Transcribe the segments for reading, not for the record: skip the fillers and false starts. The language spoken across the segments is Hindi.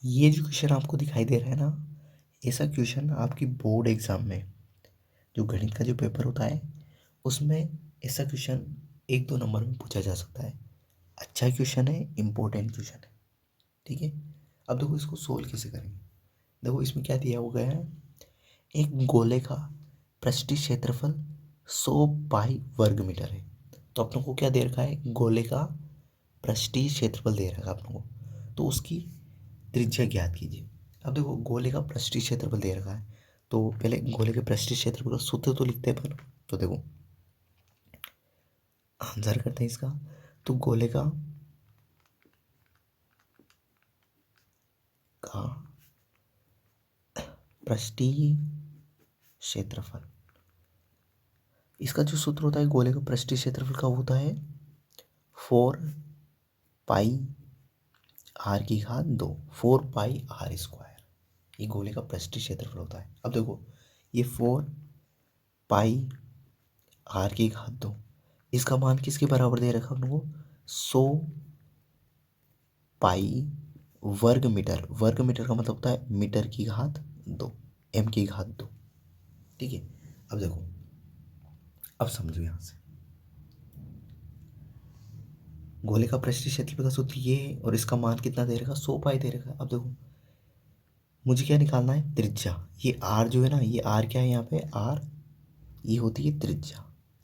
ये जो क्वेश्चन आपको दिखाई दे रहा है ना, ऐसा क्वेश्चन आपकी बोर्ड एग्जाम में जो गणित का जो पेपर होता है उसमें ऐसा क्वेश्चन 1-2 नंबर में पूछा जा सकता है। अच्छा क्वेश्चन है, इम्पोर्टेंट क्वेश्चन है। ठीक है। अब देखो इसको सोल्व कैसे करेंगे। देखो इसमें क्या दिया हुआ है, एक गोले का पृष्ठीय क्षेत्रफल 100 पाई वर्ग मीटर है। तो अपनों को क्या दे रखा है, गोले का पृष्ठीय क्षेत्रफल दे रखा है अपनों को, तो उसकी त्रिज्या ज्ञात कीजिए। अब देखो गोले का पृष्ठीय क्षेत्रफल दे रखा है, तो पहले गोले के पृष्ठीय क्षेत्रफल का सूत्र तो लिखते हैं अपन। तो देखो आंसर करते हैं इसका। तो गोले का पृष्ठीय क्षेत्रफल, इसका जो सूत्र होता है गोले का पृष्ठीय क्षेत्रफल का होता है 4 पाई r²। 4 पाई r², ये गोले का पृष्ठीय क्षेत्रफल होता है। अब देखो ये 4 पाई r², इसका मान किसके बराबर दे रखा हम लोगों को, 100 पाई वर्ग मीटर। वर्ग मीटर का मतलब होता है मीटर की घात 2, m की घात 2। ठीक है। अब देखो, अब समझो यहाँ से गोले का पृष्ठीय क्षेत्रफल का सूत्र ये है और इसका मान कितना दे रखा, 100 पाई दे रखा। अब देखो मुझे क्या निकालना है, त्रिज्या। ये आर जो है ना, ये आर क्या है यहाँ पे, आर ये होती है त्रिज्या।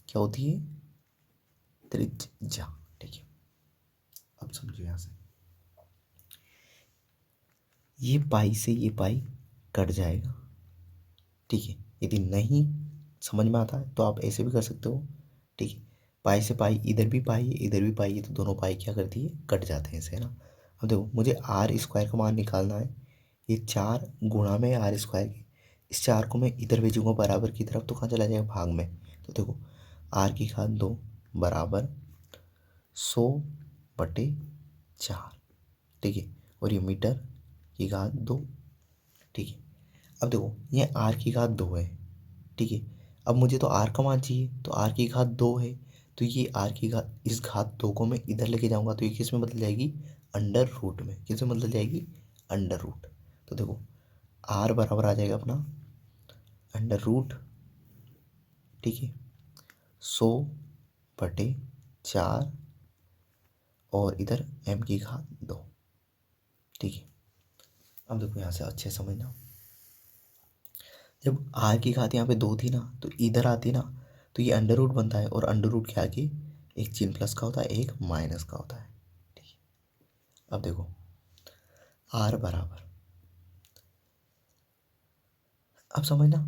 क्या होती है, त्रिज्या। ठीक है। अब समझो यहाँ से, ये पाई से ये पाई कट जाएगा। ठीक है। यदि नहीं समझ में आता है तो आप ऐसे भी कर सकते हो। ठीक है। पाई से पाई, इधर भी पाई है इधर भी पाई है, तो दोनों पाई क्या करती है, कट जाते हैं ऐसे, है ना। अब देखो मुझे r² का मान निकालना है। ये 4 गुणा में r², इस 4 को मैं इधर भेजूंगा बराबर की तरफ, तो कहाँ चला जाएगा, भाग में। तो देखो r² बराबर 100/4। ठीक है। और ये मीटर की घात 2। ठीक है। अब देखो ये r² है। ठीक है। अब मुझे तो r का मान चाहिए, तो r² है, तो ये r इस घात 2 को मैं इधर लेके जाऊंगा, तो ये किस में बदल जाएगी, अंडर रूट में। किस में बदल जाएगी, अंडर रूट। तो देखो r बराबर आ जाएगा अपना अंडर रूट। ठीक है। 100/4 और इधर m की घात 2। ठीक है। अब देखो यहाँ से अच्छे समझना, जब r की घात यहाँ पे 2 थी ना, तो इधर आती ना, तो ये अंडर रूट बनता है, और अंडर रूट के आगे एक चिन्ह प्लस का होता है, एक माइनस का होता है। ठीक है। अब देखो r बराबर, अब समझना,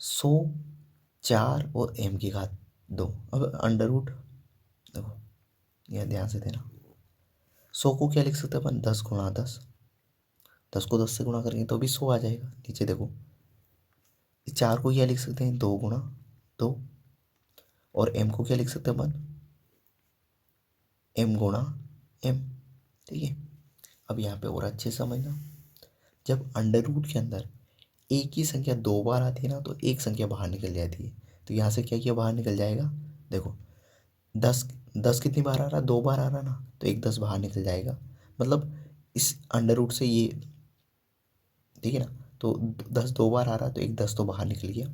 100/4 और m की घात 2। अब अंडर रूट, देखो यह ध्यान से देना, 100 को क्या लिख सकते हैं अपन, 10 × 10। 10 को 10 से गुणा करेंगे तो भी 100 आ जाएगा। नीचे देखो 4 को क्या लिख सकते हैं, 2 × 2। और m को क्या लिख सकते हैं अपन, m × m। ठीक है। अब यहाँ पे और अच्छे से समझना, जब अंडर रूट के अंदर एक ही संख्या 2 बार आती है ना, तो एक संख्या बाहर निकल जाती है। तो यहाँ से क्या किया, बाहर निकल जाएगा। देखो 10 कितनी बार आ रहा है, 2 बार आ रहा है ना, तो एक 10 बाहर निकल जाएगा। मतलब इस अंडर रूट से ये, ठीक है ना, तो 10 2 बार आ रहा है, तो एक 10 तो बाहर निकल गया।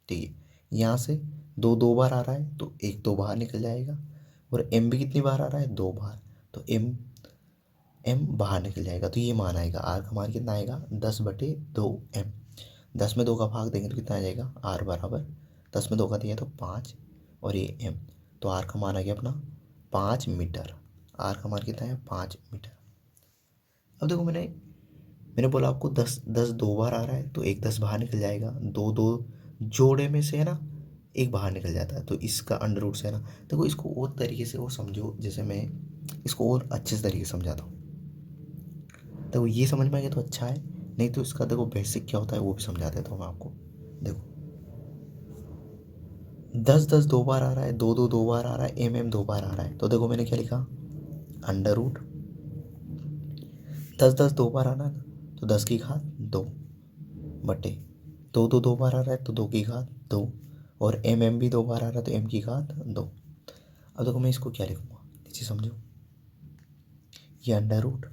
ठीक है। यहाँ से 2 बार आ रहा है, तो एक 2 बाहर निकल जाएगा। और m भी कितनी बार आ रहा है, 2 बार, तो m बाहर निकल जाएगा। तो ये मान आएगा, r का मान कितना आएगा, 10/2m। 10 में 2 का भाग देंगे तो कितना आ जाएगा, r बराबर 10 में 2 का दिया तो 5, और ये m, तो r का मान आ गया अपना 5 मीटर। r का मान कितना है, 5 मीटर। अब देखो मैंने बोला आपको 10 2 बार आ रहा है, तो एक 10 बाहर निकल जाएगा। 2 2 जोड़े में से है ना, एक बाहर निकल जाता है, तो इसका अंडर रूट से है ना। देखो इसको और तरीके से और समझो, जैसे मैं इसको और अच्छे से तरीके से समझाता हूँ। देखो ये समझ में आ गया तो अच्छा है, नहीं तो इसका देखो बेसिक क्या होता है वो भी समझा देता हूँ मैं आपको। देखो 10 2 बार आ रहा है, 2 2 2 बार आ रहा है, m 2 बार आ रहा है, तो देखो मैंने क्या लिखा, अंडर रूट 10 2 बार आ रहा है ना, तो 10 की घात 2 बटे 2 2 2 बार आ रहा है, तो 2 की घात 2, और m भी 2 बार आ रहा है, तो m की घात 2। अब देखो मैं इसको क्या लिखूंगा, नीचे समझो, ये अंडर रूट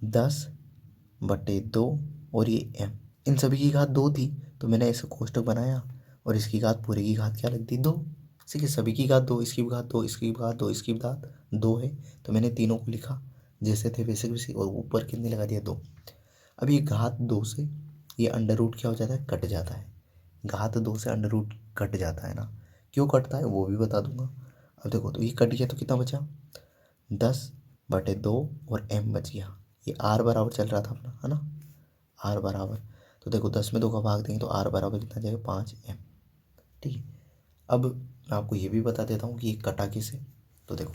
10/2 और ये m, इन सभी की घात 2 थी तो मैंने ऐसे कोष्टक बनाया और इसकी घात पूरे की घात क्या लग दी 2। ठीक है, सभी की घात 2, इसकी भी घात 2, इसकी भी घात 2, इसकी भी घात 2 है तो मैंने तीनों को लिखा जैसे थे वैसे वैसे और ऊपर कितने लगा दिया 2। अब ये घात 2 से ये अंडर रूट क्या हो जाता है, कट जाता है। घात 2 से अंडर रूट कट जाता है ना, क्यों कटता है वो भी बता दूंगा। अब देखो तो ये कट गया तो कितना बचा 10/2 और m बच गया। ये r बराबर चल रहा था अपना, है ना, r बराबर, तो देखो 10 में 2 का भाग देंगे तो r बराबर कितना जाएगा 5m। ठीक है, अब मैं आपको ये भी बता देता हूँ कि ये कटा किसे, तो देखो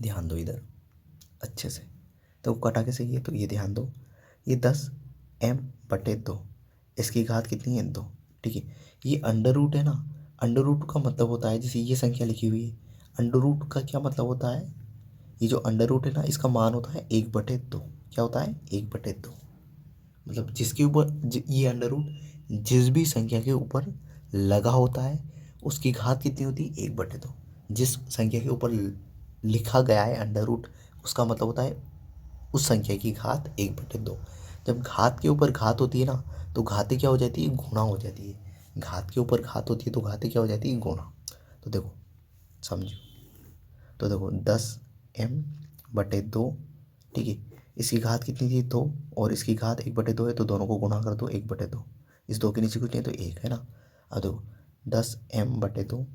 ध्यान दो इधर अच्छे से, तो कटा कैसे ये, तो ये ध्यान दो, ये 10m/2, इसकी घात कितनी है 2। ठीक है, ये अंडर रूट है ना, अंडर रूट का मतलब होता है जैसे ये संख्या लिखी हुई है, अंडर रूट का क्या मतलब होता है, ये जो अंडर रूट है ना इसका मान होता है 1/2। क्या होता है 1/2, मतलब जिसके ऊपर ये अंडर रूट जिस भी संख्या के ऊपर लगा होता है उसकी घात कितनी होती है 1/2। जिस संख्या के ऊपर लिखा गया है अंडर रूट उसका मतलब होता है उस संख्या की घात 1/2। जब घात के ऊपर घात होती है ना तो घातें क्या हो जाती है, गुणा हो जाती है। घात के ऊपर घात होती है तो घातें क्या हो जाती है, गुणा। तो देखो समझो, तो देखो 10m/2, ठीक है, इसकी घात कितनी थी 2 और इसकी घात 1/2 है तो दोनों को गुणा कर दो 1/2, इस 2 के नीचे कुछ नहीं तो 1 है ना। अब देखो 10m/2,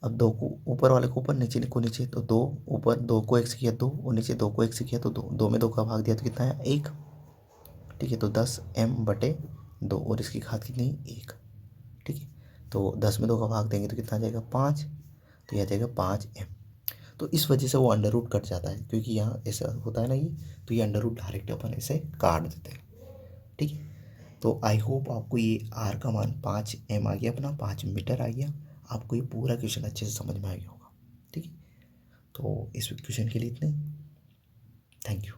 अब 2 को ऊपर वाले को ऊपर नीचे को नीचे, तो 2 ऊपर 2 को 1 से किया 2 और नीचे 2 को 1 से किया तो 2 में 2 का भाग दिया तो कितना है 1। ठीक है, तो 10m/2 और इसकी घात कितनी 1। ठीक है, तो 10 में 2 का भाग देंगे तो कितना आ जाएगा 5, तो यह आ जाएगा 5m। तो इस वजह से वो अंडर रूट कट जाता है क्योंकि यहाँ ऐसा होता है ना ये, तो ये अंडर रूट डायरेक्ट अपन इसे काट देते हैं। ठीक है, तो आई होप आपको ये r का मान 5m आ गया, अपना 5 मीटर आ गया। आपको ये पूरा क्वेश्चन अच्छे से समझ में आ गया होगा। ठीक है, तो इस क्वेश्चन के लिए इतने, थैंक यू।